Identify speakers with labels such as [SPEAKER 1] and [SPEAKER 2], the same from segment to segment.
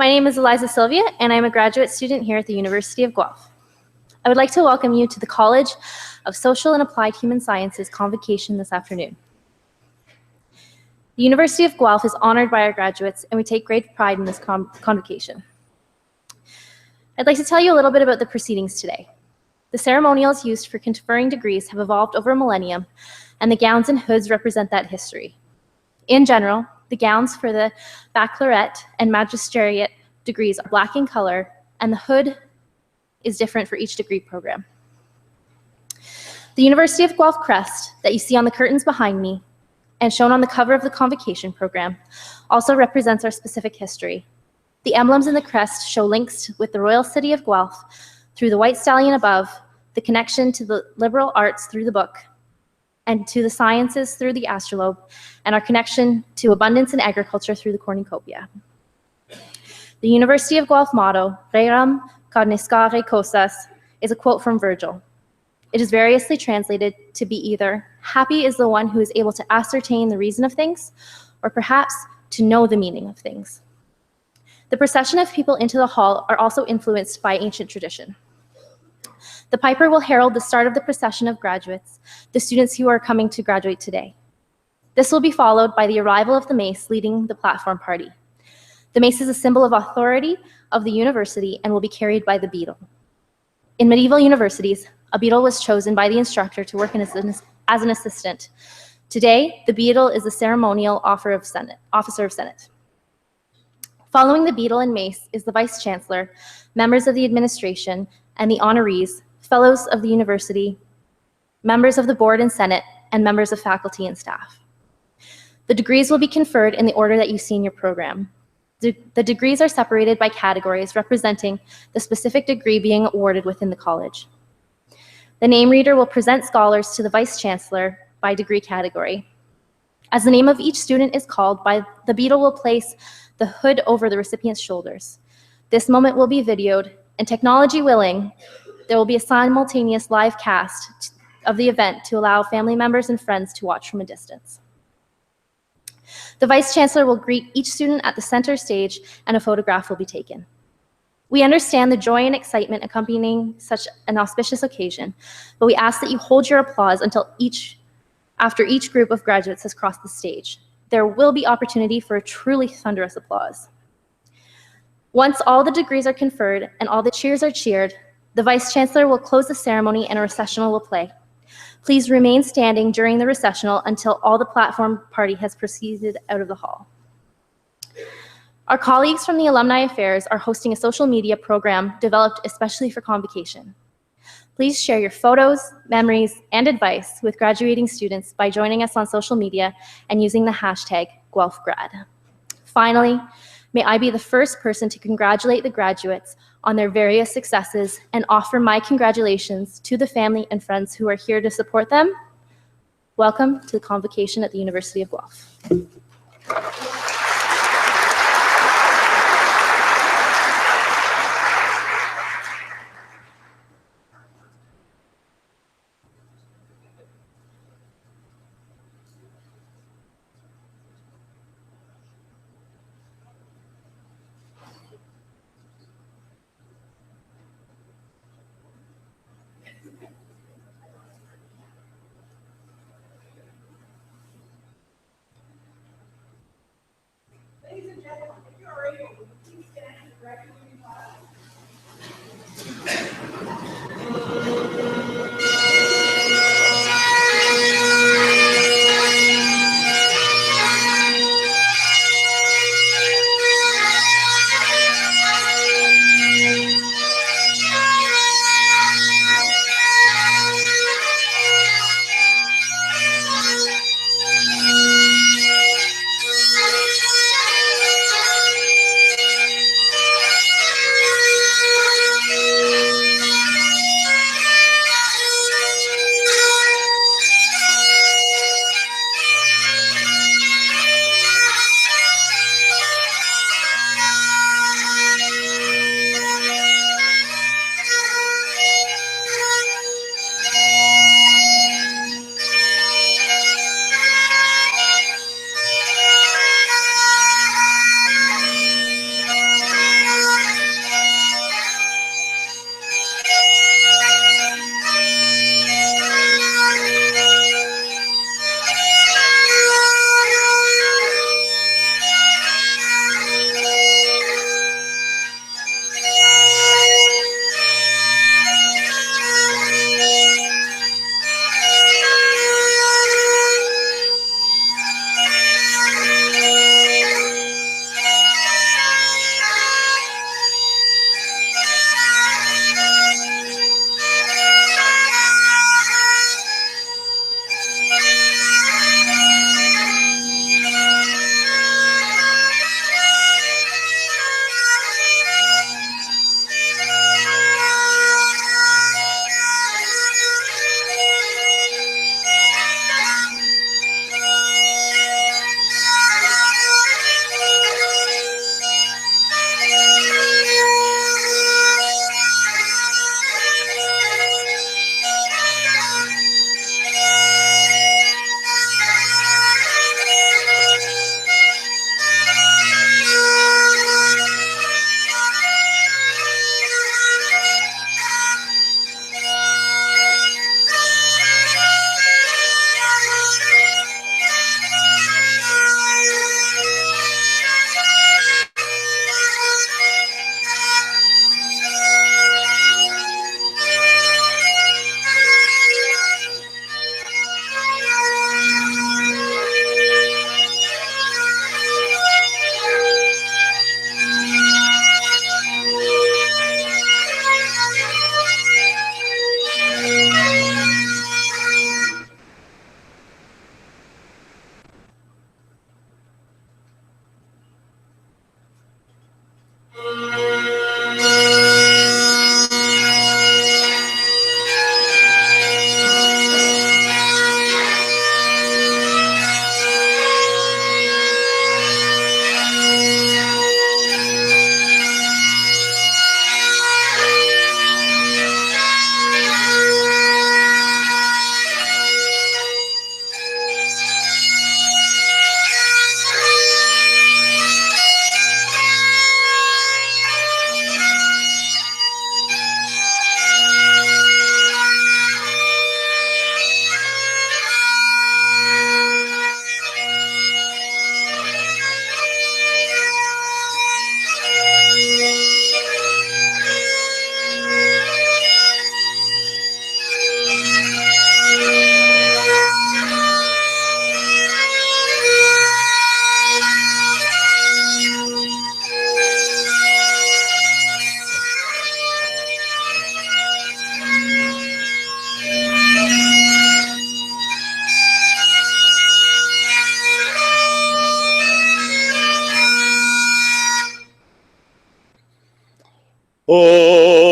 [SPEAKER 1] My name is Eliza Sylvia, and I'm a graduate student here at the University of Guelph. I would like to welcome you to the College of Social and Applied Human Sciences Convocation this afternoon. The University of Guelph is honored by our graduates, and we take great pride in this convocation. I'd like to tell you a little bit about the proceedings today. The ceremonials used for conferring degrees have evolved over a millennium, and the gowns and hoods represent that history. In general, the gowns for the baccalaureate and magisteriate degrees are black in color, and the hood is different for each degree program. The University of Guelph crest that you see on the curtains behind me and shown on the cover of the Convocation program also represents our specific history. The emblems in the crest show links with the royal city of Guelph through the white stallion above, the connection to the liberal arts through the book, and to the sciences through the astrolabe, and our connection to abundance in agriculture through the cornucopia. The University of Guelph motto, Reram cognoscere cosas, is a quote from Virgil. It is variously translated to be either, happy is the one who is able to ascertain the reason of things, or perhaps to know the meaning of things. The procession of people into the hall are also influenced by ancient tradition. The piper will herald the start of the procession of graduates, the students who are coming to graduate today. This will be followed by the arrival of the mace leading the platform party. The mace is a symbol of authority of the university and will be carried by the beadle. In medieval universities, a beadle was chosen by the instructor to work as an assistant. Today, the beadle is a ceremonial officer of Senate. Following the beadle and mace is the vice chancellor, members of the administration, and the honorees, fellows of the university, members of the board and senate, and members of faculty and staff. The degrees will be conferred in the order that you see in your program. The degrees are separated by categories representing the specific degree being awarded within the college. The name reader will present scholars to the vice chancellor by degree category. As the name of each student is called, the beadle will place the hood over the recipient's shoulders. This moment will be videoed, and technology willing, there will be a simultaneous live cast of the event to allow family members and friends to watch from a distance. The Vice Chancellor will greet each student at the center stage, and a photograph will be taken. We understand the joy and excitement accompanying such an auspicious occasion, but we ask that you hold your applause until after each group of graduates has crossed the stage. There will be opportunity for a truly thunderous applause. Once all the degrees are conferred and all the cheers are cheered, the Vice Chancellor will close the ceremony and a recessional will play. Please remain standing during the recessional until all the platform party has proceeded out of the hall. Our colleagues from the Alumni Affairs are hosting a social media program developed especially for Convocation. Please share your photos, memories, and advice with graduating students by joining us on social media and using the hashtag #GuelphGrad. Finally, may I be the first person to congratulate the graduates on their various successes and offer my congratulations to the family and friends who are here to support them. Welcome to the Convocation at the University of Guelph.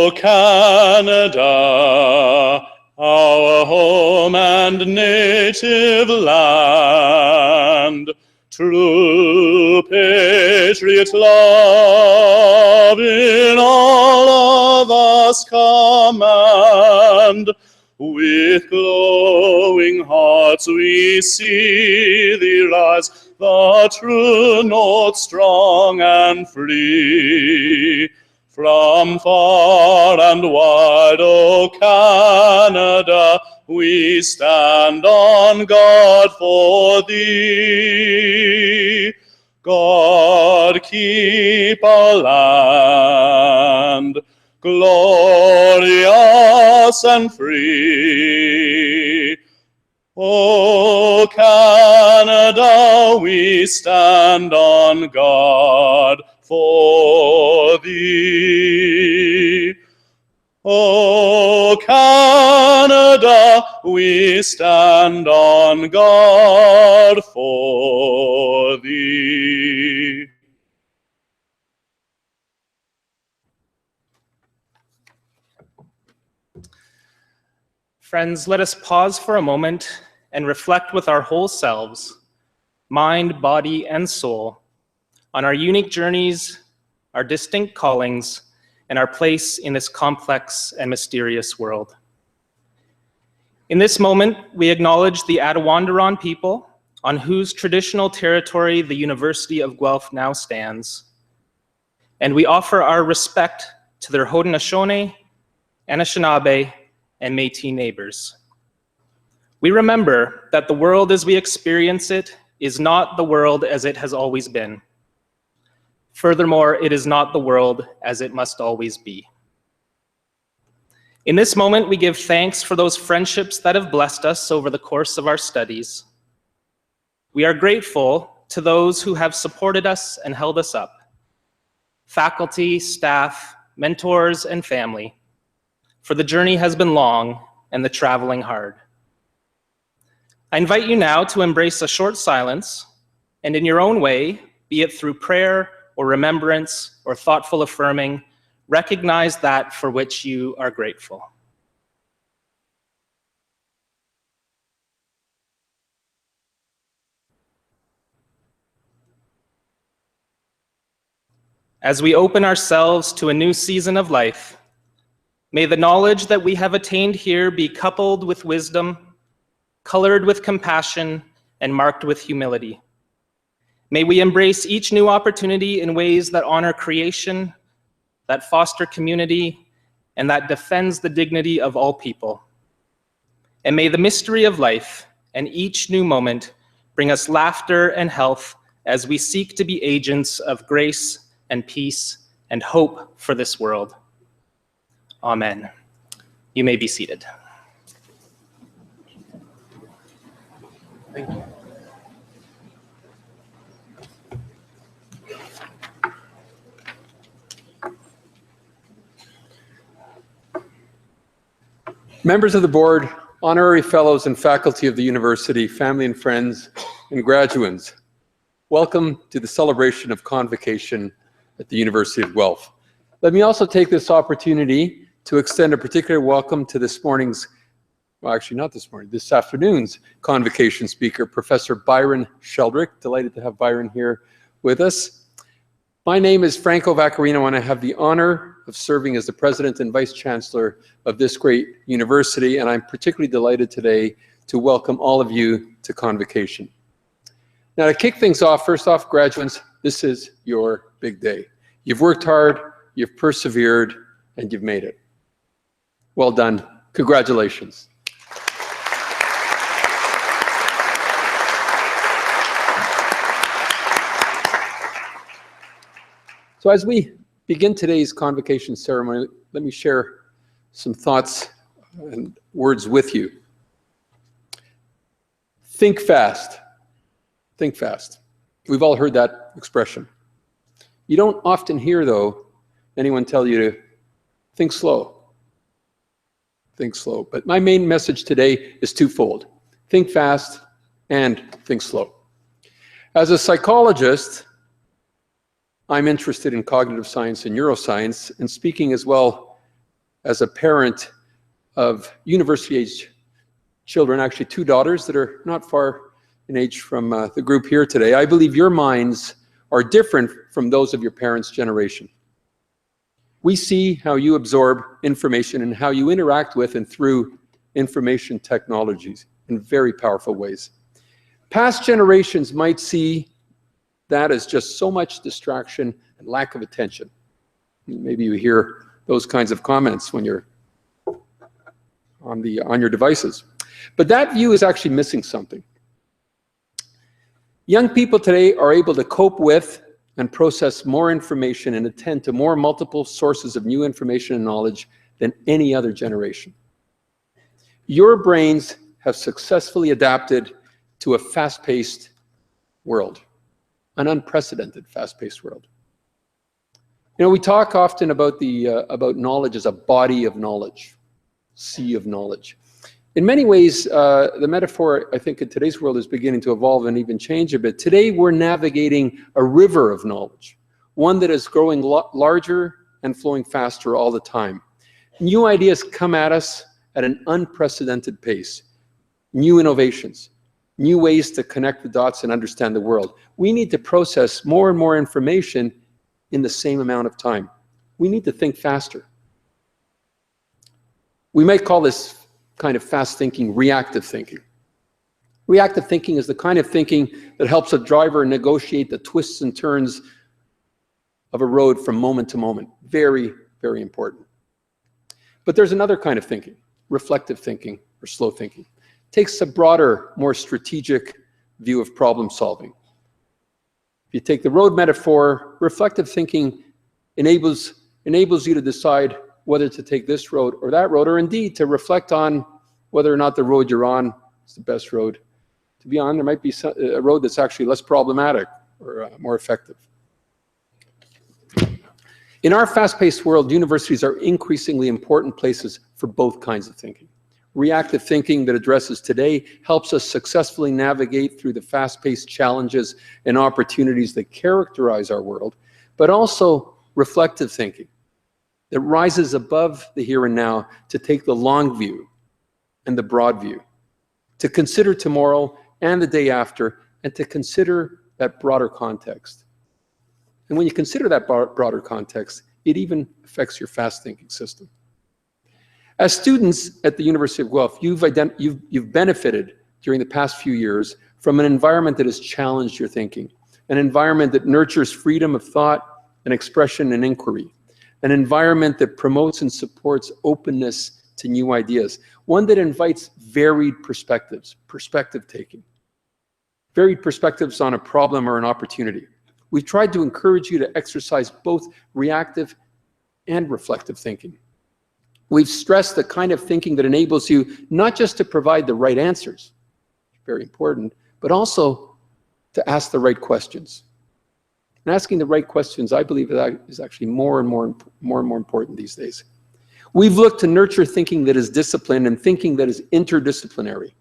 [SPEAKER 2] O Canada, our home and native land, true patriot love in all of us command. With glowing hearts we see thee rise, the true note strong and free. From far and wide, O Canada, we stand on guard for thee. God keep our land glorious and free. O Canada, we stand on guard for thee. O Canada, we stand on guard for thee.
[SPEAKER 3] Friends, let us pause for a moment and reflect with our whole selves, mind, body, and soul, on our unique journeys, our distinct callings, and our place in this complex and mysterious world. In this moment, we acknowledge the Attawandaron people, on whose traditional territory the University of Guelph now stands, and we offer our respect to their Haudenosaunee, Anishinaabe, and Métis neighbors. We remember that the world as we experience it is not the world as it has always been. Furthermore, it is not the world as it must always be. In this moment, we give thanks for those friendships that have blessed us over the course of our studies. We are grateful to those who have supported us and held us up, faculty, staff, mentors, and family, for the journey has been long and the traveling hard. I invite you now to embrace a short silence, and in your own way, be it through prayer or remembrance or thoughtful affirming, recognize that for which you are grateful. As we open ourselves to a new season of life, may the knowledge that we have attained here be coupled with wisdom, colored with compassion, and marked with humility. May we embrace each new opportunity in ways that honor creation, that foster community, and that defends the dignity of all people. And may the mystery of life and each new moment bring us laughter and health as we seek to be agents of grace and peace and hope for this world. Amen. You may be seated. Thank you.
[SPEAKER 4] Members of the board, honorary fellows and faculty of the university, family and friends, and graduands, welcome to the celebration of Convocation at the University of Guelph. Let me also take this opportunity to extend a particular welcome to this morning's, well, actually not this morning, this afternoon's Convocation speaker, Professor Byron Sheldrick. Delighted to have Byron here with us. My name is Franco Vaccarino, and I have the honor of serving as the President and Vice Chancellor of this great university, and I'm particularly delighted today to welcome all of you to Convocation. Now, to kick things off, first off, graduates, this is your big day. You've worked hard, you've persevered, and you've made it. Well done. Congratulations. So as we begin today's Convocation ceremony, let me share some thoughts and words with you. Think fast. Think fast. We've all heard that expression. You don't often hear, though, anyone tell you to think slow. Think slow. But my main message today is twofold. Think fast and think slow. As a psychologist, I'm interested in cognitive science and neuroscience, and speaking as well as a parent of university-age children, actually 2 daughters that are not far in age from the group here today, I believe your minds are different from those of your parents' generation. We see how you absorb information and how you interact with and through information technologies in very powerful ways. Past generations might see that as just so much distraction and lack of attention. Maybe you hear those kinds of comments when you're on your devices. But that view is actually missing something. Young people today are able to cope with and process more information and attend to more multiple sources of new information and knowledge than any other generation. Your brains have successfully adapted to a fast-paced world, an unprecedented fast-paced world. You know, we talk often about about knowledge as a body of knowledge, sea of knowledge. In many ways, the metaphor, I think, in today's world is beginning to evolve and even change a bit. Today, we're navigating a river of knowledge, one that is growing larger and flowing faster all the time. New ideas come at us at an unprecedented pace. New innovations, new ways to connect the dots and understand the world. We need to process more and more information in the same amount of time. We need to think faster. We might call this kind of fast thinking reactive thinking. Reactive thinking is the kind of thinking that helps a driver negotiate the twists and turns of a road from moment to moment. Very, very important. But there's another kind of thinking, reflective thinking or slow thinking. It takes a broader, more strategic view of problem solving. If you take the road metaphor, reflective thinking enables you to decide whether to take this road or that road, or indeed to reflect on whether or not the road you're on is the best road to be on. There might be a road that's actually less problematic or more effective. In our fast-paced world, universities are increasingly important places for both kinds of thinking. Reactive thinking that addresses today helps us successfully navigate through the fast-paced challenges and opportunities that characterize our world, but also reflective thinking that rises above the here and now to take the long view and the broad view, to consider tomorrow and the day after, and to consider that broader context. And when you consider that broader context, it even affects your fast thinking system. As students at the University of Guelph, you've benefited during the past few years from an environment that has challenged your thinking, an environment that nurtures freedom of thought and expression and inquiry, an environment that promotes and supports openness to new ideas, one that invites varied perspectives, perspective taking, varied perspectives on a problem or an opportunity. We've tried to encourage you to exercise both reactive and reflective thinking. We've stressed the kind of thinking that enables you not just to provide the right answers, very important, but also to ask the right questions. And asking the right questions, I believe, is actually more and more important these days. We've looked to nurture thinking that is disciplined and thinking that is interdisciplinary,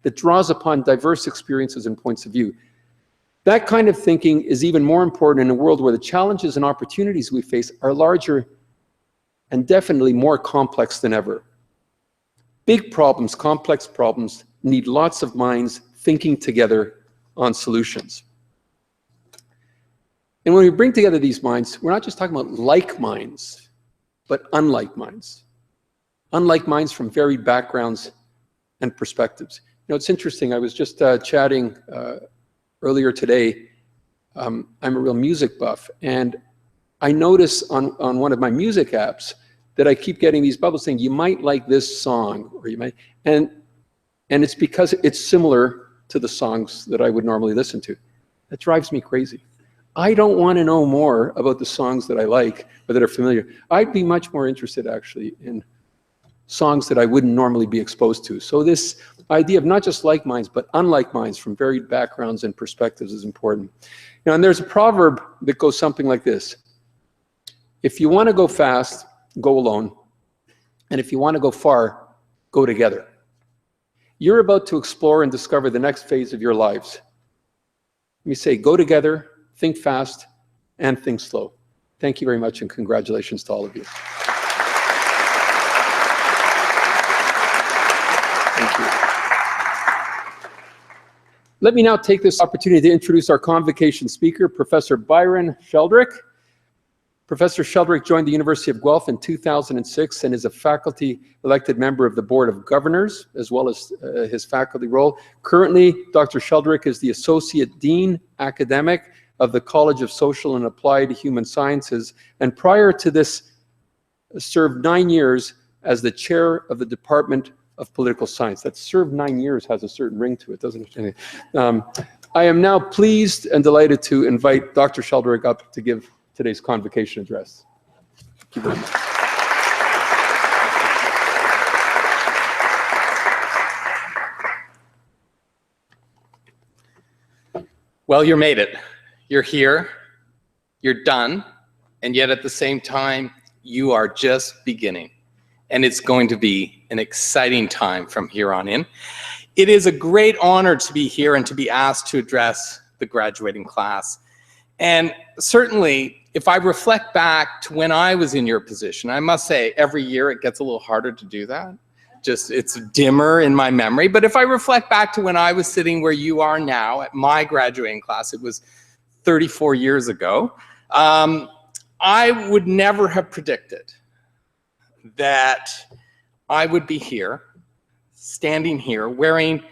[SPEAKER 4] that draws upon diverse experiences and points of view. That kind of thinking is even more important in a world where the challenges and opportunities we face are larger and definitely more complex than ever. Big problems, complex problems, need lots of minds thinking together on solutions. And when we bring together these minds, we're not just talking about like minds, but unlike minds. Unlike minds from varied backgrounds and perspectives. You know, it's interesting, I was just chatting earlier today. I'm a real music buff, and I notice on one of my music apps that I keep getting these bubbles saying, you might like this song, or you might, and it's because it's similar to the songs that I would normally listen to. That drives me crazy. I don't want to know more about the songs that I like or that are familiar. I'd be much more interested actually in songs that I wouldn't normally be exposed to. So this idea of not just like minds, but unlike minds from varied backgrounds and perspectives is important. You know, and there's a proverb that goes something like this. If you want to go fast, go alone. And if you want to go far, go together. You're about to explore and discover the next phase of your lives. Let me say, go together, think fast, and think slow. Thank you very much, and congratulations to all of you. Let me now take this opportunity to introduce our convocation speaker, Professor Byron Sheldrick. Professor Sheldrick joined the University of Guelph in 2006 and is a faculty elected member of the Board of Governors, as well as his faculty role. Currently, Dr. Sheldrick is the Associate Dean Academic of the College of Social and Applied Human Sciences, and prior to this, served 9 years as the chair of the Department of Political Science. That served 9 years has a certain ring to it, doesn't it? I am now pleased and delighted to invite Dr. Sheldrick up to give today's convocation address. Thank you very much.
[SPEAKER 5] Well, you made it. You're here, you're done, and yet at the same time, you are just beginning. And it's going to be an exciting time from here on in. It is a great honor to be here and to be asked to address the graduating class. And certainly, if I reflect back to when I was in your position, I must say every year it gets a little harder to do that. Just it's dimmer in my memory. But if I reflect back to when I was sitting where you are now at my graduating class, it was 34 years ago, I would never have predicted that I would be here, standing here, wearing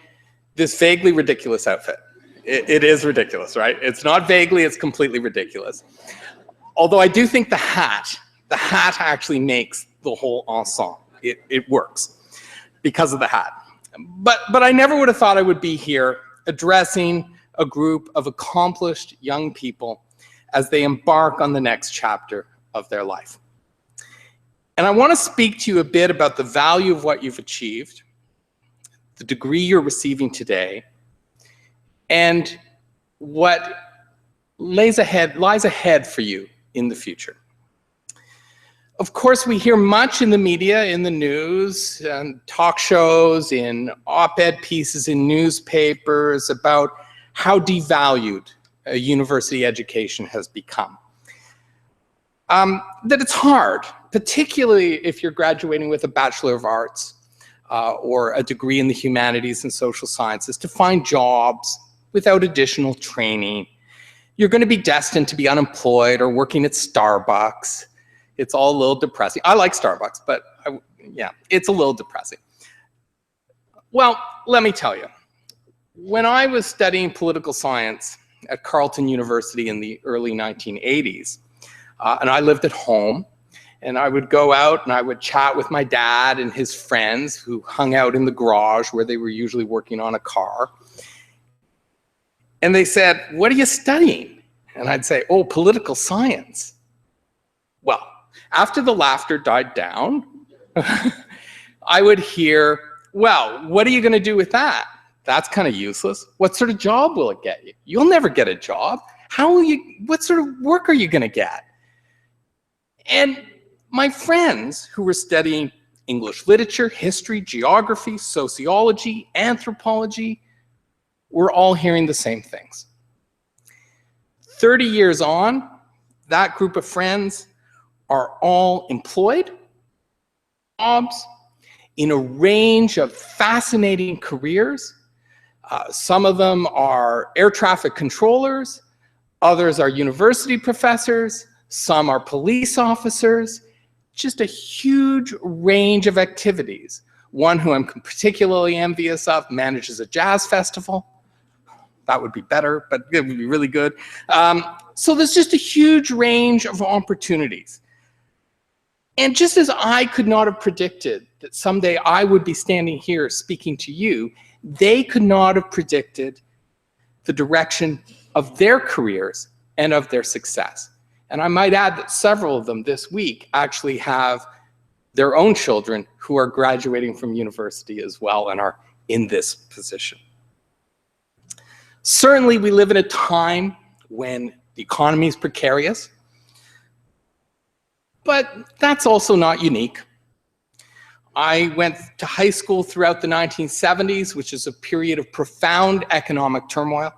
[SPEAKER 5] this vaguely ridiculous outfit. It is ridiculous, right? It's not vaguely, it's completely ridiculous. Although I do think the hat actually makes the whole ensemble. It works because of the hat. But I never would have thought I would be here addressing a group of accomplished young people as they embark on the next chapter of their life. And I want to speak to you a bit about the value of what you've achieved, the degree you're receiving today, and what lies ahead for you in the future. Of course, we hear much in the media, in the news, and talk shows, in op-ed pieces in newspapers about how devalued a university education has become. That it's hard, particularly if you're graduating with a Bachelor of Arts or a degree in the humanities and social sciences, to find jobs without additional training. You're going to be destined to be unemployed or working at Starbucks. It's all a little depressing. I like Starbucks, but yeah, it's a little depressing. Well, let me tell you, when I was studying political science at Carleton University in the early 1980s, and I lived at home, and I would go out and I would chat with my dad and his friends who hung out in the garage where they were usually working on a car. And they said, "What are you studying?" And I'd say, "Oh, political science." Well, after the laughter died down, I would hear, "Well, what are you going to do with that? That's kind of useless. What sort of job will it get you? You'll never get a job. What sort of work are you going to get?" And my friends who were studying English literature, history, geography, sociology, anthropology, were all hearing the same things. 30 years on, that group of friends are all employed, jobs in a range of fascinating careers. Some of them are air traffic controllers, others are university professors, some are police officers, just a huge range of activities. One who I'm particularly envious of manages a jazz festival. That would be better, but it would be really good. So there's just a huge range of opportunities. And just as I could not have predicted that someday I would be standing here speaking to you, they could not have predicted the direction of their careers and of their success. And I might add that several of them this week actually have their own children who are graduating from university as well and are in this position. Certainly, we live in a time when the economy is precarious, but that's also not unique. I went to high school throughout the 1970s, which is a period of profound economic turmoil.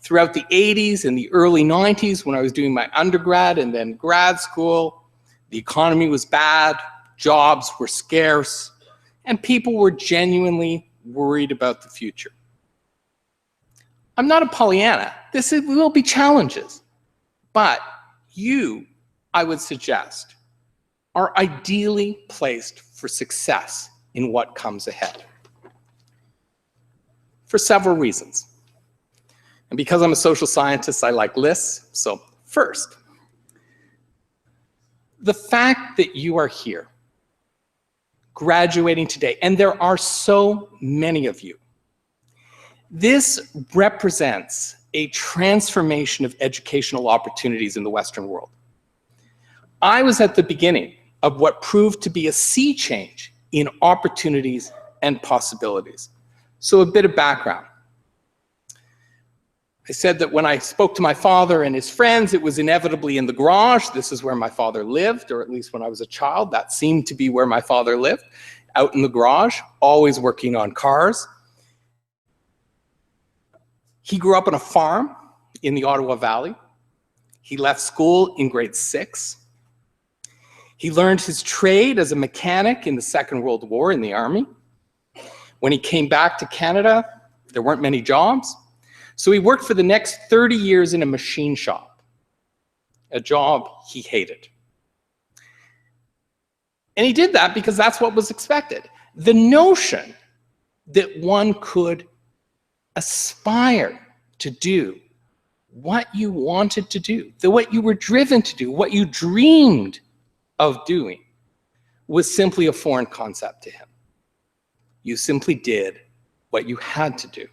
[SPEAKER 5] Throughout the 80s and the early 90s, when I was doing my undergrad and then grad school, the economy was bad, jobs were scarce, and people were genuinely worried about the future. I'm not a Pollyanna. Will be challenges. But you, I would suggest, are ideally placed for success in what comes ahead. For several reasons. And because I'm a social scientist, I like lists. So first, the fact that you are here, graduating today, and there are so many of you, this represents a transformation of educational opportunities in the Western world. I was at the beginning of what proved to be a sea change in opportunities and possibilities. So a bit of background. I said that when I spoke to my father and his friends, it was inevitably in the garage. This is where my father lived, or at least when I was a child, that seemed to be where my father lived, out in the garage, always working on cars. He grew up on a farm in the Ottawa Valley. He left school in grade 6. He learned his trade as a mechanic in the Second World War in the Army. When he came back to Canada, there weren't many jobs. So he worked for the next 30 years in a machine shop, a job he hated. And he did that because that's what was expected. The notion that one could aspire to do what you wanted to do, what you were driven to do, what you dreamed of doing, was simply a foreign concept to him. You simply did what you had to do.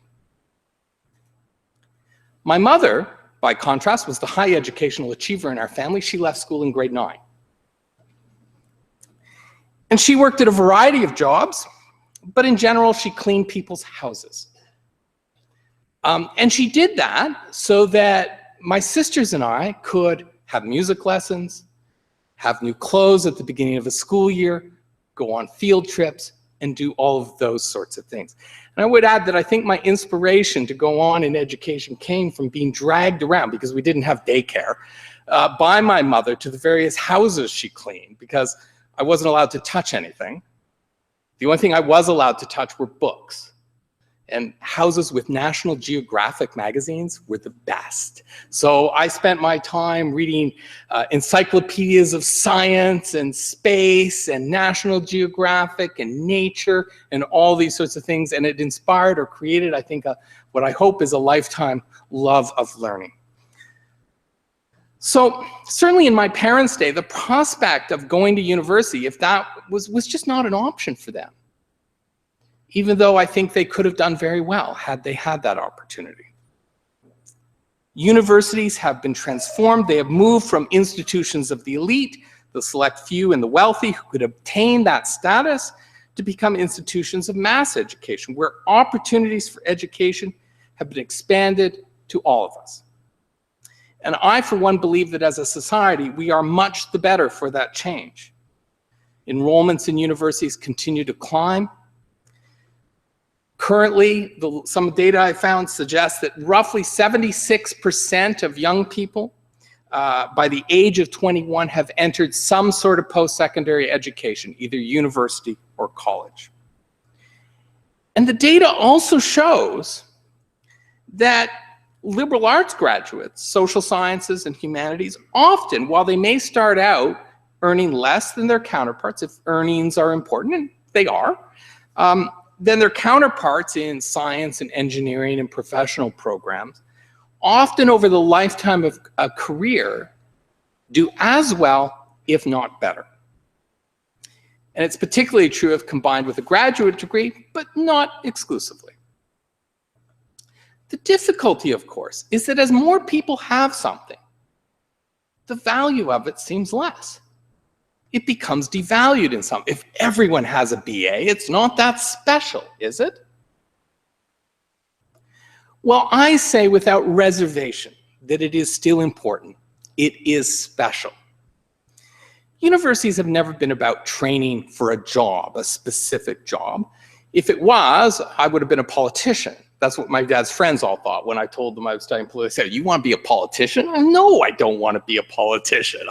[SPEAKER 5] My mother, by contrast, was the high educational achiever in our family. She left school in grade 9. And she worked at a variety of jobs, but in general, she cleaned people's houses. And she did that so that my sisters and I could have music lessons, have new clothes at the beginning of a school year, go on field trips, and do all of those sorts of things. And I would add that I think my inspiration to go on in education came from being dragged around, because we didn't have daycare, by my mother to the various houses she cleaned, because I wasn't allowed to touch anything. The only thing I was allowed to touch were books. And houses with National Geographic magazines were the best. So I spent my time reading encyclopedias of science and space and National Geographic and nature and all these sorts of things. And it inspired or created, I think, what I hope is a lifetime love of learning. So certainly in my parents' day, the prospect of going to university, if that was just not an option for them, even though I think they could have done very well had they had that opportunity. Universities have been transformed. They have moved from institutions of the elite, the select few and the wealthy who could obtain that status, to become institutions of mass education, where opportunities for education have been expanded to all of us. And I, for one, believe that as a society, we are much the better for that change. Enrollments in universities continue to climb. Currently, some data I found suggests that roughly 76% of young people by the age of 21 have entered some sort of post-secondary education, either university or college. And the data also shows that liberal arts graduates, social sciences and humanities, often, while they may start out earning less than their counterparts, if earnings are important, and they are, then their counterparts in science and engineering and professional programs, often over the lifetime of a career, do as well, if not better. And it's particularly true if combined with a graduate degree, but not exclusively. The difficulty, of course, is that as more people have something, the value of it seems less. It becomes devalued in some. If everyone has a BA, it's not that special, is it? Well, I say without reservation that it is still important. It is special. Universities have never been about training for a job, a specific job. If it was, I would have been a politician. That's what my dad's friends all thought when I told them I was studying politics. They said, "You want to be a politician?" No, I don't want to be a politician.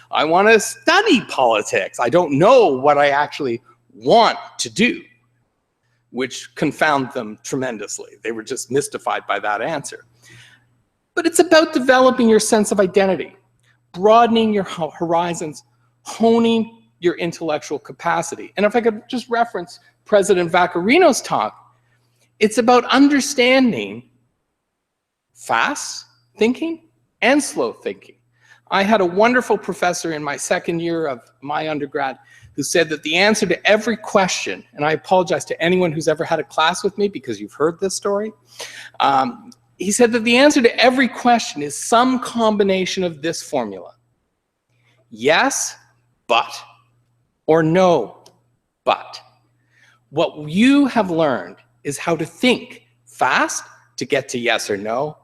[SPEAKER 5] I want to study politics. I don't know what I actually want to do. which confound them tremendously. They were just mystified by that answer. But it's about developing your sense of identity, broadening your horizons, honing your intellectual capacity. And if I could just reference President Vaccarino's talk, it's about understanding fast thinking and slow thinking. I had a wonderful professor in my second year of my undergrad who said that the answer to every question, and I apologize to anyone who's ever had a class with me because you've heard this story, he said that the answer to every question is some combination of this formula: yes, but, or no, but. What you have learned is how to think fast to get to yes or no,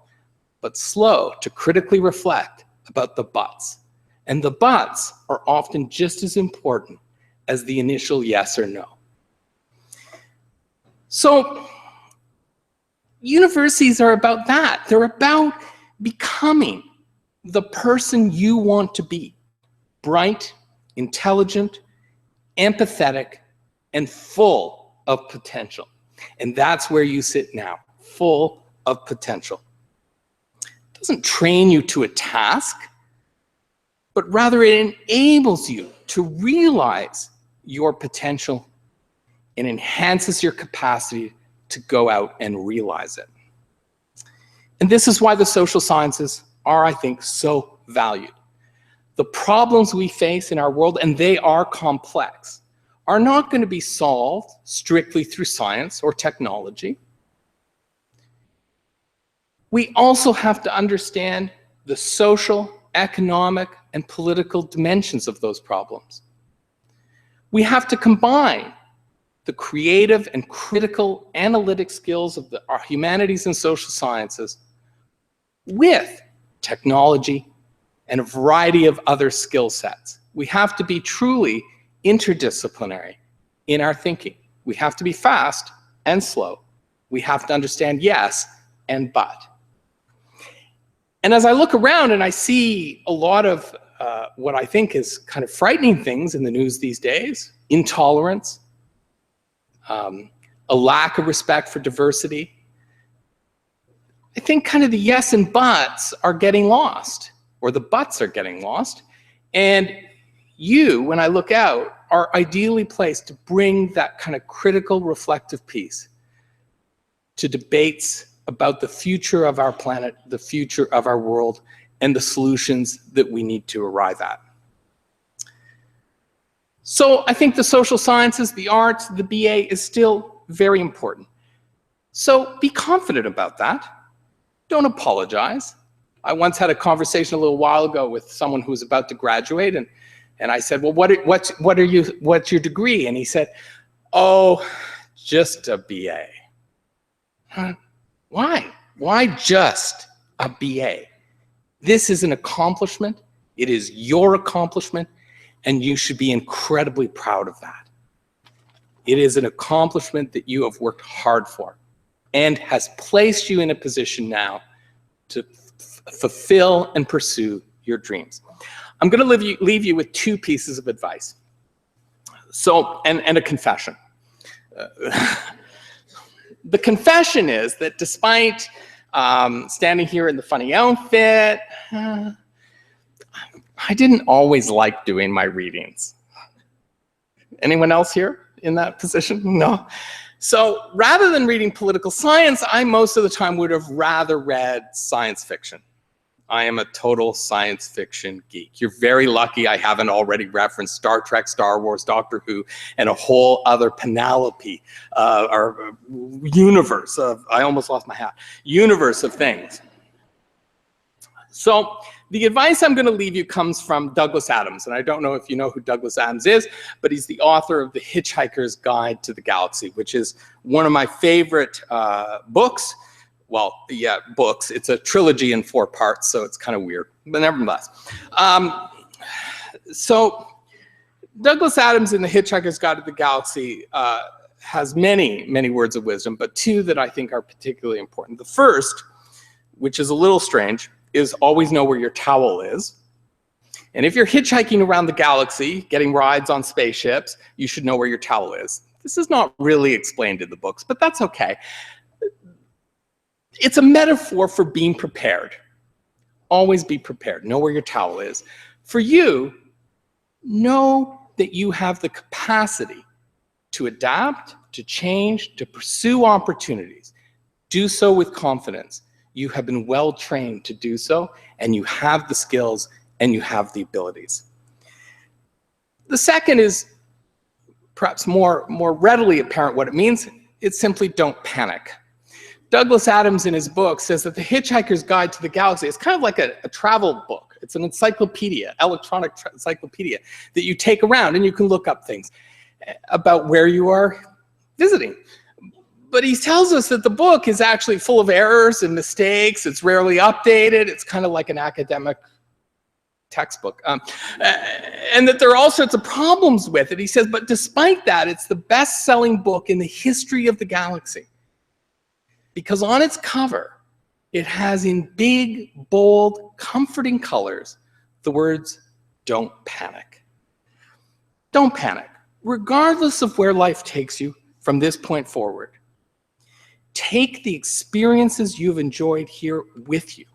[SPEAKER 5] but slow to critically reflect about the buts. And the buts are often just as important as the initial yes or no. So universities are about that. They're about becoming the person you want to be: bright, intelligent, empathetic, and full of potential. And that's where you sit now, full of potential. It doesn't train you to a task, but rather it enables you to realize your potential and enhances your capacity to go out and realize it. And this is why the social sciences are, I think, so valued. The problems we face in our world, and they are complex, are not going to be solved strictly through science or technology. We also have to understand the social, economic, and political dimensions of those problems. We have to combine the creative and critical analytic skills of our humanities and social sciences with technology and a variety of other skill sets. We have to be truly interdisciplinary in our thinking. We have to be fast and slow. We have to understand yes and but. And as I look around and I see a lot of what I think is kind of frightening things in the news these days: intolerance, a lack of respect for diversity, I think kind of the yes and buts are getting lost, or the buts are getting lost. And you, when I look out, are ideally placed to bring that kind of critical, reflective piece to debates about the future of our planet, the future of our world, and the solutions that we need to arrive at. So I think the social sciences, the arts, the BA is still very important. So be confident about that. Don't apologize. I once had a conversation a little while ago with someone who was about to graduate, and I said, well, what's your degree? And he said, oh, just a BA. Why? Why just a BA? This is an accomplishment. It is your accomplishment, and you should be incredibly proud of that. It is an accomplishment that you have worked hard for and has placed you in a position now to fulfill and pursue your dreams. I'm going to leave you with two pieces of advice. So, and a confession. The confession is that despite standing here in the funny outfit, I didn't always like doing my readings. Anyone else here in that position? No. So rather than reading political science, I most of the time would have rather read science fiction. I am a total science fiction geek. You're very lucky I haven't already referenced Star Trek, Star Wars, Doctor Who, and a whole other Penelope, or universe of, I almost lost my hat, universe of things. So the advice I'm going to leave you comes from Douglas Adams, and I don't know if you know who Douglas Adams is, but he's the author of The Hitchhiker's Guide to the Galaxy, which is one of my favorite books. Well, yeah, books. It's a trilogy in 4 parts, so it's kind of weird, but nevertheless. So Douglas Adams in The Hitchhiker's Guide to the Galaxy has many, many words of wisdom, but 2 that I think are particularly important. The first, which is a little strange, is always know where your towel is. And if you're hitchhiking around the galaxy, getting rides on spaceships, you should know where your towel is. This is not really explained in the books, but that's okay. It's a metaphor for being prepared. Always be prepared. Know where your towel is. For you, know that you have the capacity to adapt, to change, to pursue opportunities. Do so with confidence. You have been well trained to do so, and you have the skills and you have the abilities. The second is perhaps more readily apparent what it means. It's simply don't panic. Douglas Adams in his book says that The Hitchhiker's Guide to the Galaxy is kind of like a travel book. It's an encyclopedia, electronic encyclopedia that you take around and you can look up things about where you are visiting. But he tells us that the book is actually full of errors and mistakes. It's rarely updated. It's kind of like an academic textbook. And that there are all sorts of problems with it. He says, but despite that, it's the best-selling book in the history of the galaxy. Because on its cover, it has in big, bold, comforting colors the words, don't panic. Don't panic. Regardless of where life takes you from this point forward, take the experiences you've enjoyed here with you.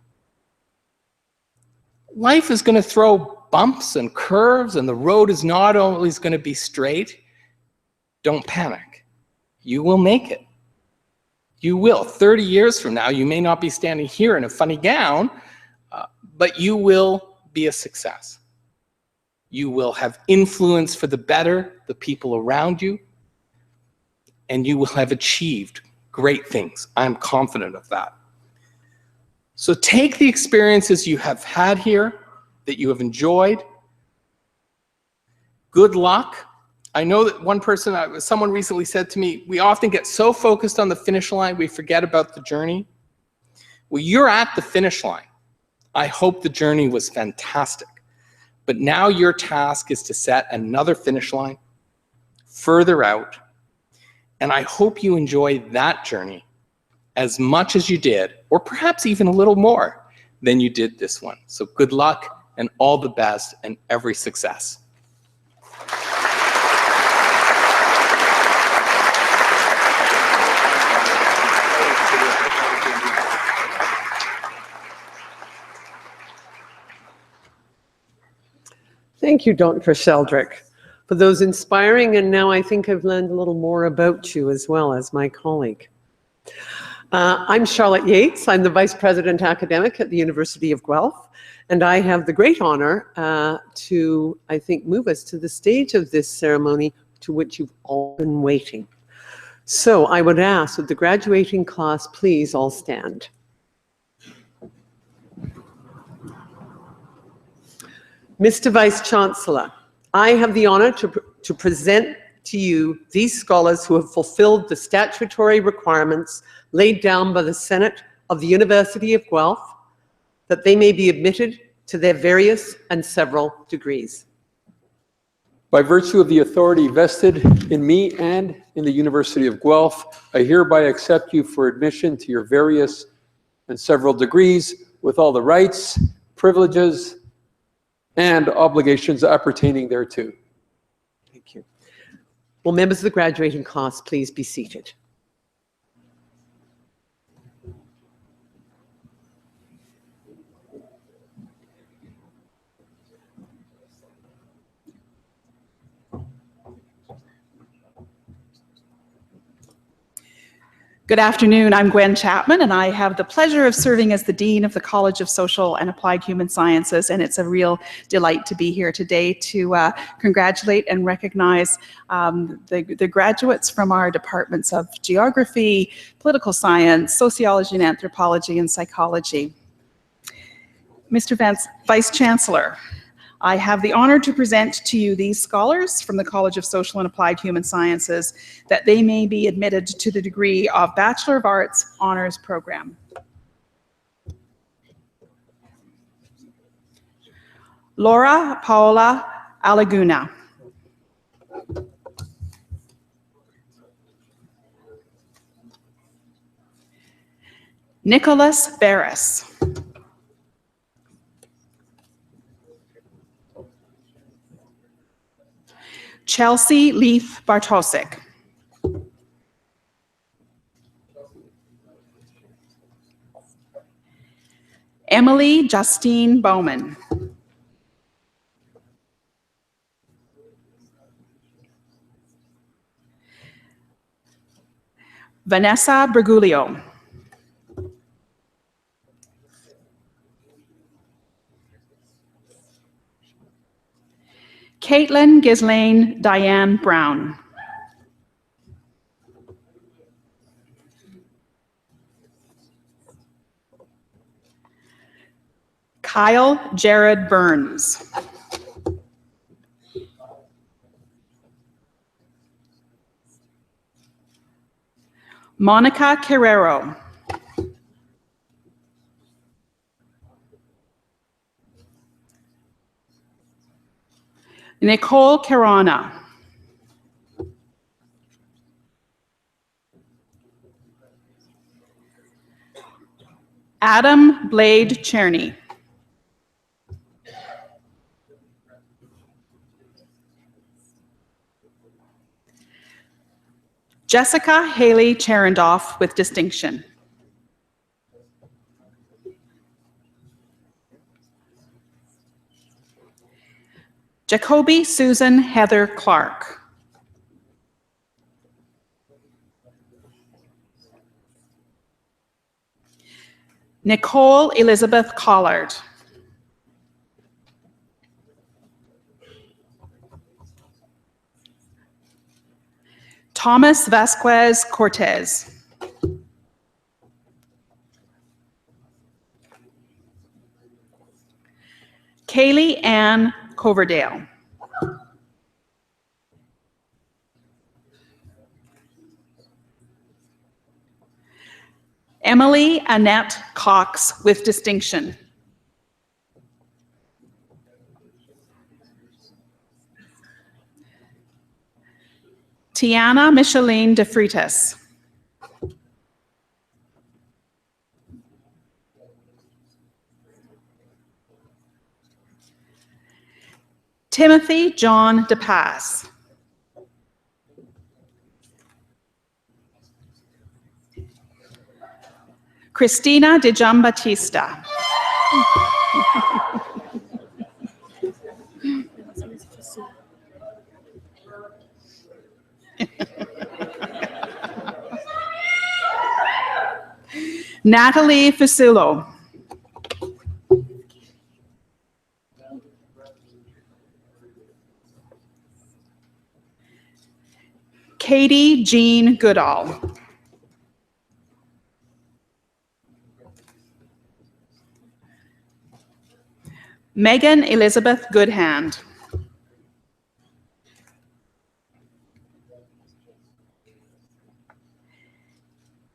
[SPEAKER 5] Life is going to throw bumps and curves, and the road is not always going to be straight. Don't panic. You will make it. You will. 30 years from now, you may not be standing here in a funny gown, but you will be a success. You will have influence for the better, the people around you, and you will have achieved great things. I'm confident of that. So take the experiences you have had here, that you have enjoyed. Good luck. I know that someone recently said to me, we often get so focused on the finish line, we forget about the journey. Well, you're at the finish line. I hope the journey was fantastic. But now your task is to set another finish line further out. And I hope you enjoy that journey as much as you did, or perhaps even a little more than you did this one. So good luck and all the best and every success.
[SPEAKER 6] Thank you, Dr. Sheldrick, for those inspiring, and now I think I've learned a little more about you as well as my colleague. I'm Charlotte Yates. I'm the Vice President Academic at the University of Guelph, and I have the great honor to, I think, move us to the stage of this ceremony to which you've all been waiting. So I would ask that the graduating class please all stand. Mr. Vice Chancellor, I have the honor to present to you these scholars who have fulfilled the statutory requirements laid down by the Senate of the University of Guelph, that they may be admitted to their various and several degrees.
[SPEAKER 4] By virtue of the authority vested in me and in the University of Guelph, I hereby accept you for admission to your various and several degrees with all the rights, privileges, and obligations appertaining thereto.
[SPEAKER 6] Thank you. Will members of the graduating class please be seated?
[SPEAKER 7] Good afternoon, I'm Gwen Chapman, and I have the pleasure of serving as the Dean of the College of Social and Applied Human Sciences, and it's a real delight to be here today to congratulate and recognize the graduates from our departments of Geography, Political Science, Sociology and Anthropology, and Psychology. Mr. Vice Chancellor, I have the honor to present to you these scholars from the College of Social and Applied Human Sciences, that they may be admitted to the degree of Bachelor of Arts Honors Program. Laura Paola Alaguna. Nicholas Barris. Chelsea Leaf Bartosik. Emily Justine Bowman. Vanessa Berguglio. Caitlin Ghislaine Diane Brown. Kyle Jared Burns. Monica Carrero. Nicole Carana. Adam Blade Cherney. Jessica Haley Cherendoff with distinction. Jacoby Susan Heather Clark. Nicole Elizabeth Collard. Thomas Vasquez Cortez. Kaylee Ann Coverdale. Emily Annette Cox with distinction. Tiana Micheline De Freitas. Timothy John DePass. Christina De Giambattista. Natalie Fusillo. Katie Jean Goodall. Megan Elizabeth Goodhand.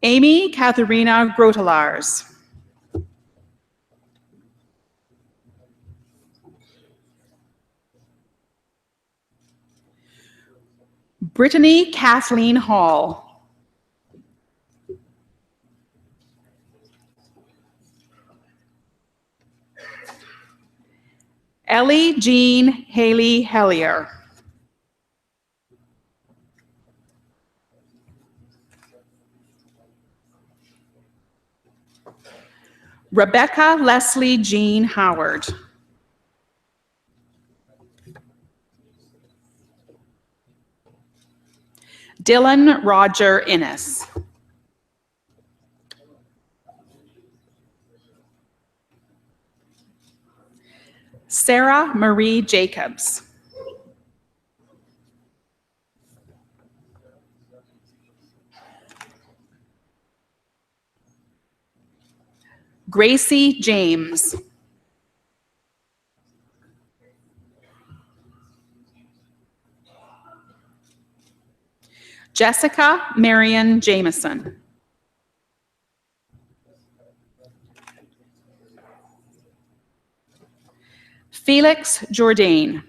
[SPEAKER 7] Amy Katharina Grotelars. Brittany Kathleen Hall. Ellie Jean Haley Hellier. Rebecca Leslie Jean Howard. Dylan Roger Innes. Sarah Marie Jacobs. Gracie James. Jessica Marion Jameson. Felix Jourdain.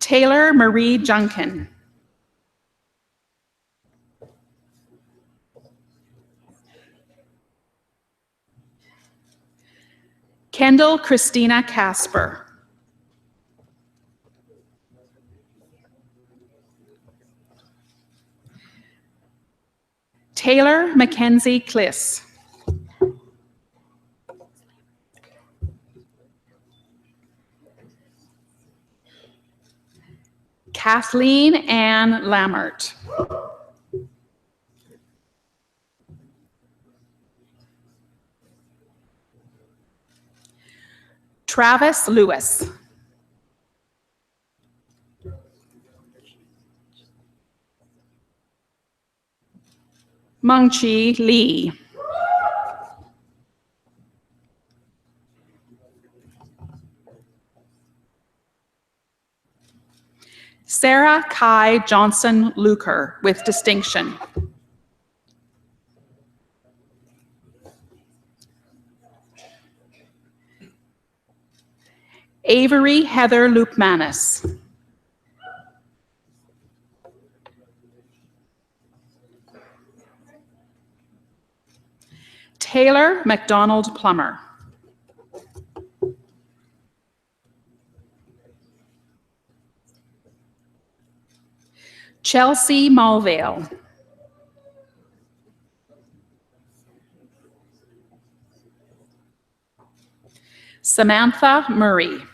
[SPEAKER 7] Taylor Marie Junkin. Kendall Christina Casper. Taylor Mackenzie Kliss. Kathleen Ann Lammert. Travis Lewis. Mungchi Lee. Sarah Kai Johnson Luker with distinction. Avery Heather Loopmanis. Taylor McDonald Plummer. Chelsea Mulvale. Samantha Murray.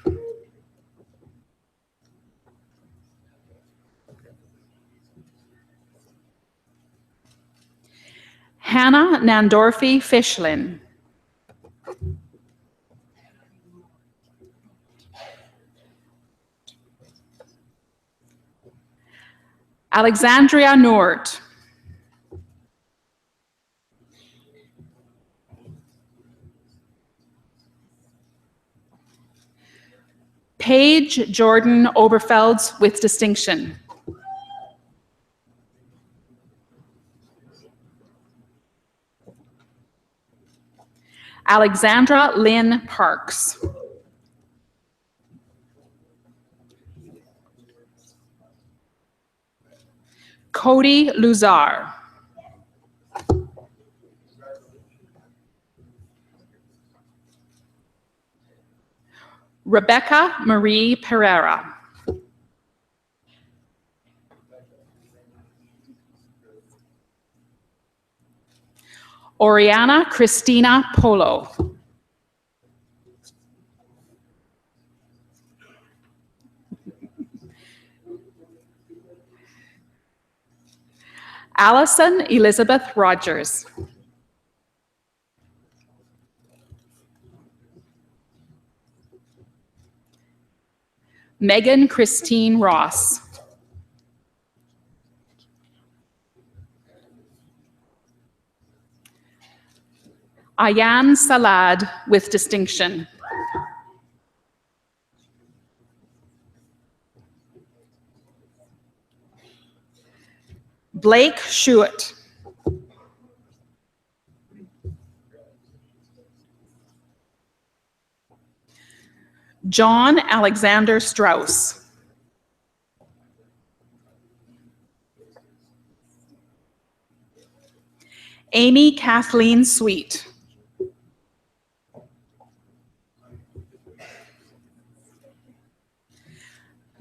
[SPEAKER 7] Hannah Nandorfi Fishlin. Alexandria Nord. Paige Jordan Oberfelds with distinction. Alexandra Lynn Parks. Cody Luzar. Rebecca Marie Pereira. Oriana Christina Polo. Allison Elizabeth Rogers. Megan Christine Ross. Ayan Salad with distinction. Blake Schuett. John Alexander Strauss. Amy Kathleen Sweet.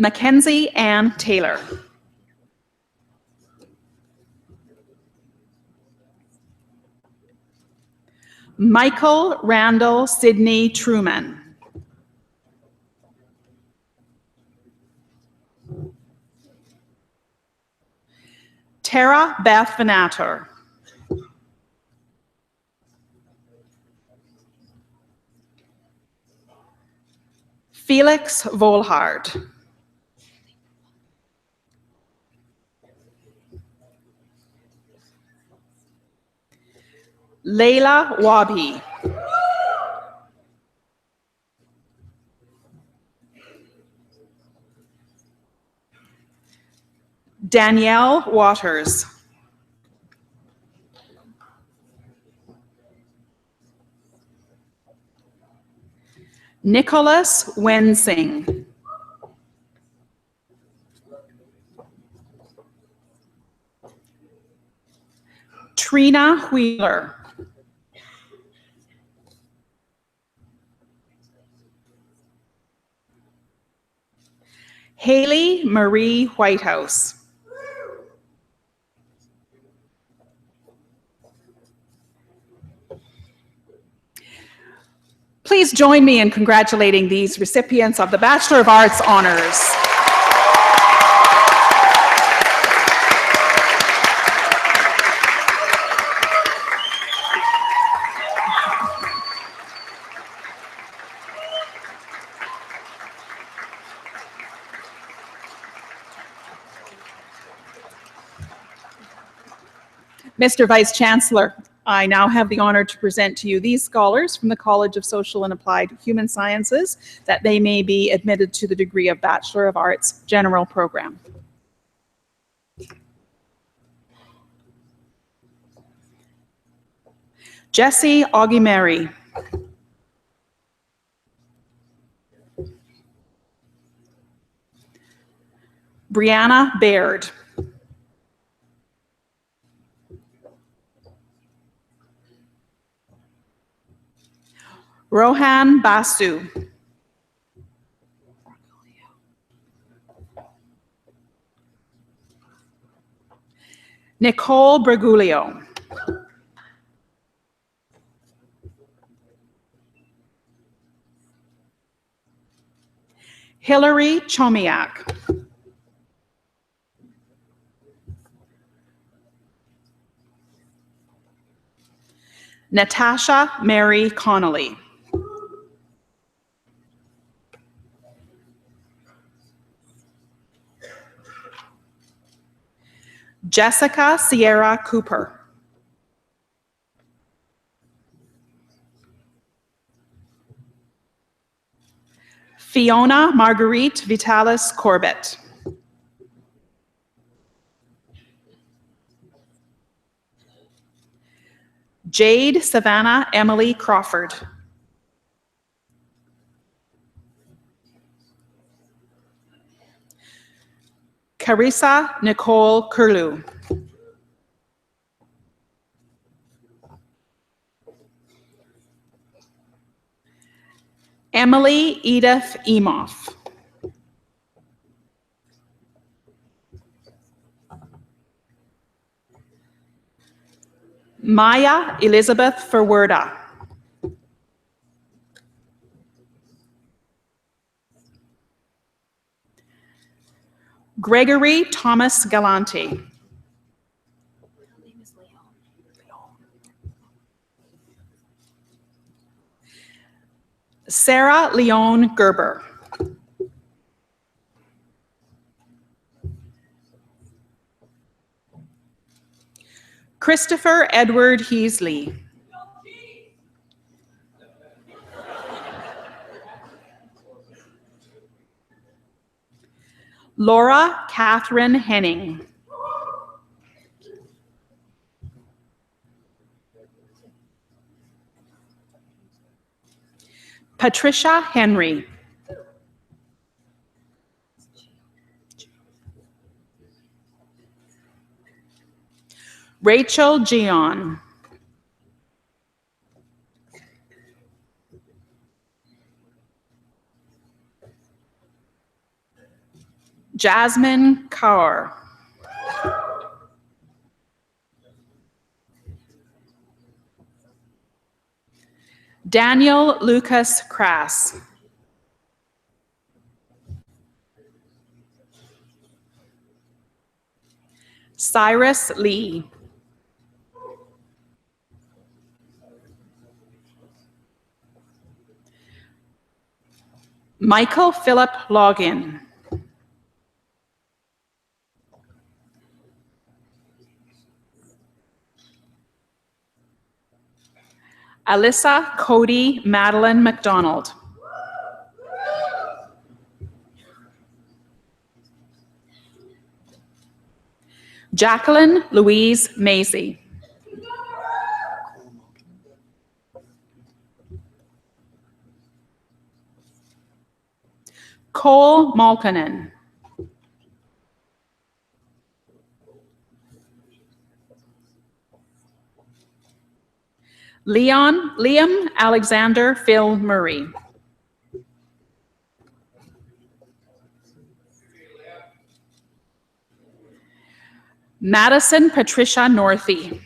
[SPEAKER 7] Mackenzie Ann Taylor. Michael Randall Sidney Truman. Tara Beth Vanator. Felix Volhard. Layla Wabi. Danielle Waters. Nicholas Wensing. Trina Wheeler. Haley Marie Whitehouse. Please join me in congratulating these recipients of the Bachelor of Arts honors. Mr. Vice Chancellor, I now have the honor to present to you these scholars from the College of Social and Applied Human Sciences that they may be admitted to the degree of Bachelor of Arts General Program. Jesse Augimeri. Brianna Baird. Rohan Basu. Nicole Bragulio. Hillary Chomiak. Natasha Mary Connolly. Jessica Sierra Cooper. Fiona Marguerite Vitalis Corbett. Jade Savannah Emily Crawford. Carissa Nicole Curlew. Emily Edith Emoff. Maya Elizabeth Ferwerda. Gregory Thomas Galante. Sarah Leone Gerber. Christopher Edward Heasley. Laura Catherine Henning. Patricia Henry. Rachel Gion. Jasmine Kaur. Daniel Lucas Crass. Cyrus Lee. Michael Philip Login. Alyssa Cody Madeline McDonald. Jacqueline Louise Macy. Cole Malkanen. Liam Alexander Phil Murray. Madison Patricia Northey.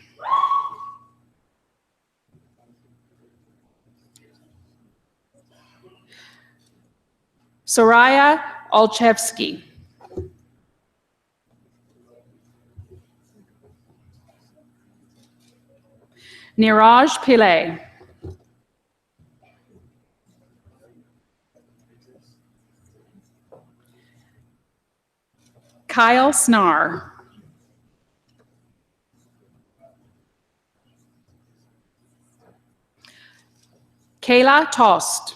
[SPEAKER 7] Soraya Olchevsky. Niraj Pillai. Kyle Snar. Kayla Tost.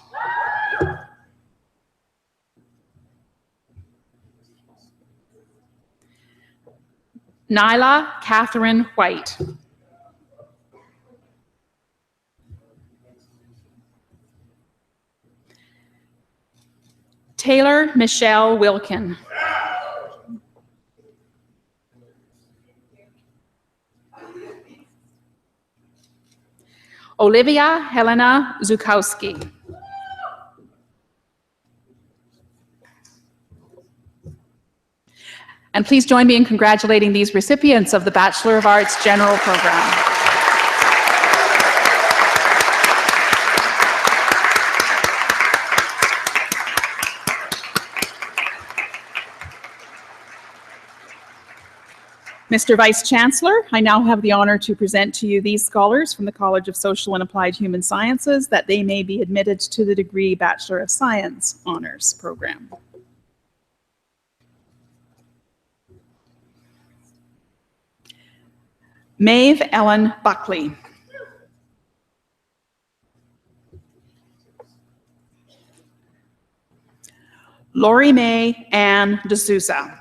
[SPEAKER 7] Nyla Catherine White. Taylor Michelle Wilkin. Olivia Helena Zukowski. And please join me in congratulating these recipients of the Bachelor of Arts General Program. Mr. Vice Chancellor, I now have the honor to present to you these scholars from the College of Social and Applied Human Sciences that they may be admitted to the degree Bachelor of Science Honors Program. Maeve Ellen Buckley. Lori Mae Ann D'Souza.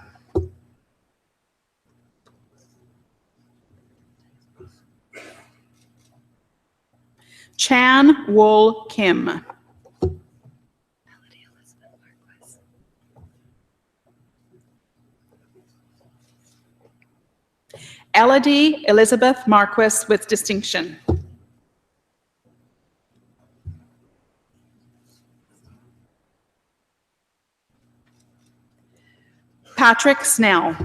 [SPEAKER 7] Chan Wool Kim. Elodie Elizabeth Marquis with distinction. Patrick Snell.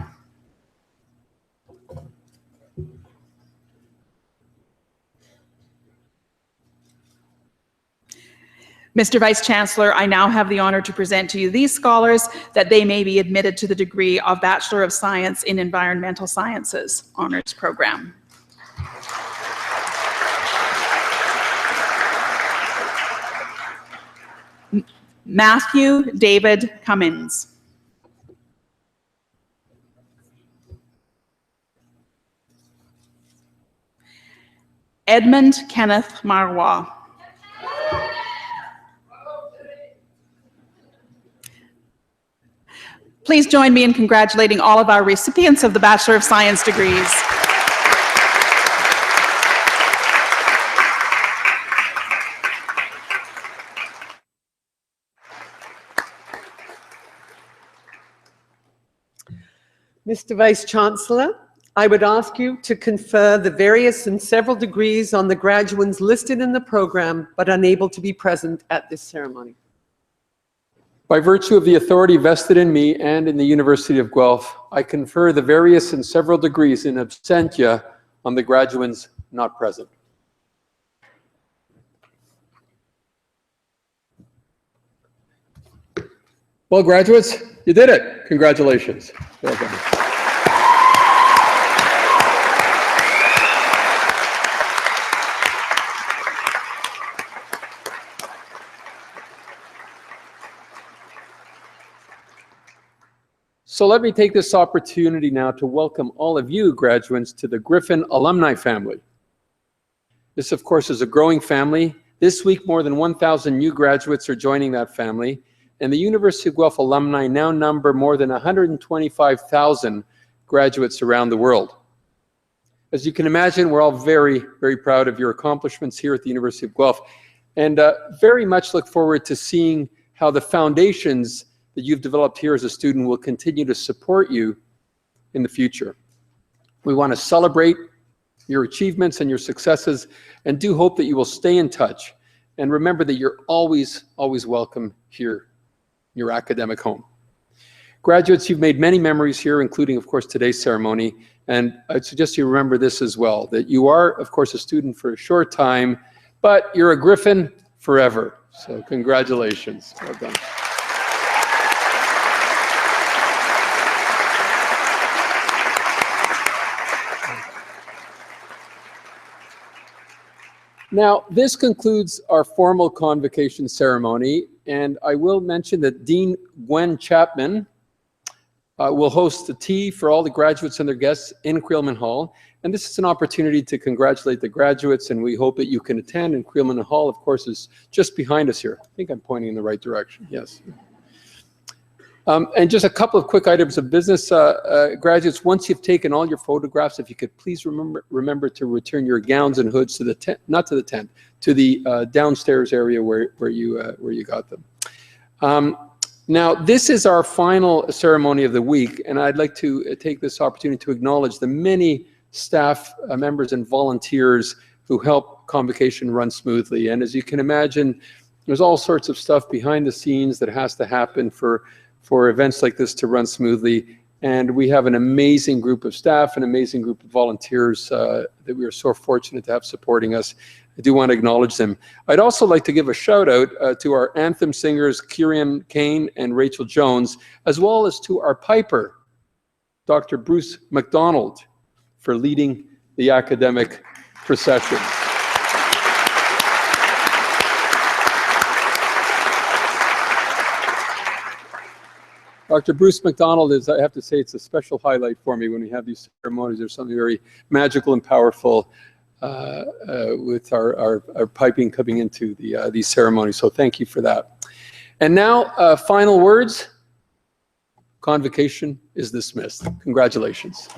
[SPEAKER 7] Mr. Vice Chancellor, I now have the honor to present to you these scholars that they may be admitted to the degree of Bachelor of Science in Environmental Sciences Honors Program. Matthew David Cummins. Edmund Kenneth Marwa. Please join me in congratulating all of our recipients of the Bachelor of Science degrees.
[SPEAKER 6] Mr. Vice Chancellor, I would ask you to confer the various and several degrees on the graduates listed in the program but unable to be present at this ceremony.
[SPEAKER 4] By virtue of the authority vested in me and in the University of Guelph, I confer the various and several degrees in absentia on the graduates not present. Well, graduates, you did it. Congratulations. Well done. So let me take this opportunity now to welcome all of you graduates to the Griffin alumni family. This, of course, is a growing family. This week, more than 1,000 new graduates are joining that family, and the University of Guelph alumni now number more than 125,000 graduates around the world. As you can imagine, we're all very, very proud of your accomplishments here at the University of Guelph, and very much look forward to seeing how the foundations that you've developed here as a student will continue to support you in the future. We want to celebrate your achievements and your successes, and do hope that you will stay in touch. And remember that you're always, always welcome here, your academic home. Graduates, you've made many memories here, including, of course, today's ceremony. And I'd suggest you remember this as well, that you are, of course, a student for a short time, but you're a Griffin forever. So congratulations. Well done. Now, this concludes our formal convocation ceremony, and I will mention that Dean Gwen Chapman will host a tea for all the graduates and their guests in Creelman Hall. And this is an opportunity to congratulate the graduates, and we hope that you can attend. And Creelman Hall, of course, is just behind us here. I think I'm pointing in the right direction, yes. And just a couple of quick items of business. Graduates, once you've taken all your photographs, if you could please remember to return your gowns and hoods to the tent, not to the tent, to the downstairs area where you got them. Now, this is our final ceremony of the week, and I'd like to take this opportunity to acknowledge the many staff members and volunteers who help Convocation run smoothly. And as you can imagine, there's all sorts of stuff behind the scenes that has to happen for events like this to run smoothly. And we have an amazing group of staff, an amazing group of volunteers that we are so fortunate to have supporting us. I do want to acknowledge them. I'd also like to give a shout out to our anthem singers, Kieran Kane and Rachel Jones, as well as to our piper, Dr. Bruce McDonald, for leading the academic procession. Dr. Bruce McDonald is, I have to say, it's a special highlight for me when we have these ceremonies. There's something very magical and powerful with our piping coming into these ceremonies. So thank you for that. And now, final words. Convocation is dismissed. Congratulations.